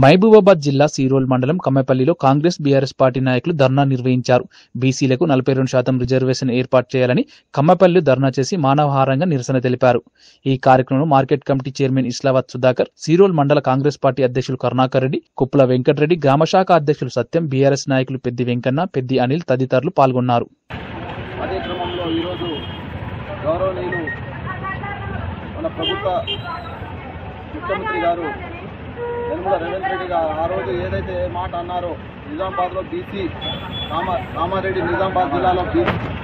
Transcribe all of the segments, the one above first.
మహబూబాబాద్ జిల్లా సీరోల్ మండలం కమ్మపల్లిలో Congress BRS party నాయకులు ధర్నా నిర్వహించారు. బీసీలకు 42% రిజర్వేషన్ ఏర్పాటు చేయాలని కమ్మపల్లిలో ధర్నా చేసి మానవహారంగా నిరసన తెలిపారు. ఈ కార్యక్రమంలో market committee chairman Islavath Sudhakar, Seerol మండల కాంగ్రెస్ పార్టీ అధ్యక్షులు కరుణాకర్ రెడ్డి, కుప్పల వెంకటరెడ్డి, గ్రామశాఖ అధ్యక్షులు సత్యం, బీఆర్ఎస్ నాయకులు పెద్ది వెంకన్న, పెద్ది అనిల్ తదితరులు పాల్గొన్నారు. అదే క్రమంలో ఈరోజు గౌరవనీయులు మన ప్రభుత్వ ముఖ్యమంత్రి గారు యనమల రేవంత్ రెడ్డి గారు ఆ రోజు ఏదైతే మాట అన్నారో నిజామాబాద్లో కామారెడ్డి నిజామాబాద్ జిల్లాలో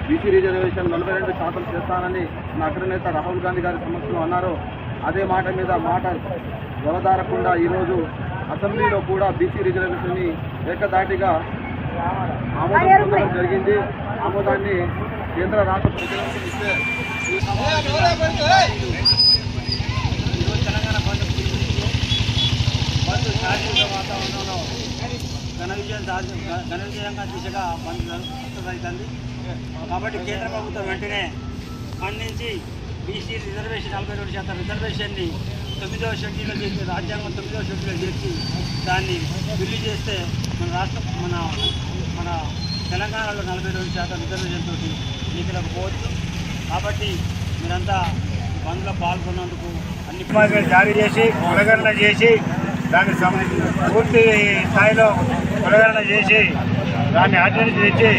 బీసీ రిజర్వేషన్ 42% చేస్తానని మన అగ్రనేత రాహుల్ గాంధీ గారి సమక్షంలో అన్నారో అదే మాట మీద మాట వ్యవధారకుండా ఈరోజు అసెంబ్లీలో కూడా బీసీ రిజర్వేషన్ని ఏకదాటిగా ఆమోదం పొందడం జరిగింది. ఆమోదాన్ని కేంద్ర రాష్ట్ర ప్రజలకు ఇస్తే శారీరక వాతావరణంలో ఘన విజయంగా దిశగా అవుతుంది. కాబట్టి కేంద్ర ప్రభుత్వం వెంటనే స్పందించి బీసీ రిజర్వేషన్ 42% రిజర్వేషన్ని 9వ షెడ్యూల్లో చేసి రాజ్యాంగం 9వ షెడ్యూల్లో చేర్చి దాన్ని బిల్లు చేస్తే మన రాష్ట్రం మన తెలంగాణలో 42% రిజర్వేషన్ తోటి ఎన్నికలకు పోవచ్చు. కాబట్టి మీరంతా బంద్లో పాల్గొన్నందుకు అన్ని జారీ చేసి ఉల్లంఘన చేసి దాన్ని పూర్తి స్థాయిలో ఉల్లంఘన చేసి దాన్ని ఆర్డినెన్స్ తెచ్చి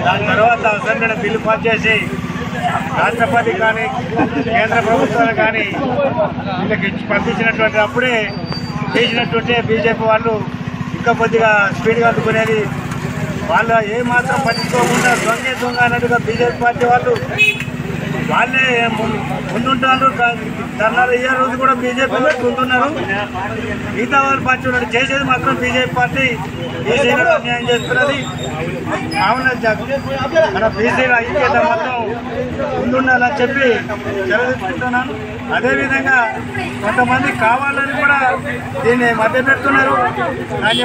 దాని తర్వాత అసెంబ్లీలో బిల్లు పాస్ చేసి రాష్ట్రపతి కానీ కేంద్ర ప్రభుత్వాలు కానీ వీళ్ళకి పంపించినటువంటి అప్పుడే చేసినట్టుంటే బీజేపీ వాళ్ళు ఇంకా కొద్దిగా స్పీడ్గా అందుకునేది. వాళ్ళు ఏమాత్రం పట్టించుకోకుండా దొంగ అన్నట్టుగా బీజేపీ పార్టీ వాళ్ళే ముందుంటారు. ధర్నాలు అయ్యే రోజు కూడా బీజేపీ ముందున్నారు. మిగతా వాళ్ళ పార్టీ వాళ్ళు చేసేది మాత్రం బీజేపీ పార్టీ బీసీలకు అన్యాయం చేస్తున్నది. కావున మన బీసీల ఐక్యత మొత్తం ముందుండాలని చెప్పి తెలియజేసుకుంటున్నాను. అదేవిధంగా కొంతమంది కావాలని కూడా దీన్ని మధ్య పెడుతున్నారు. దాని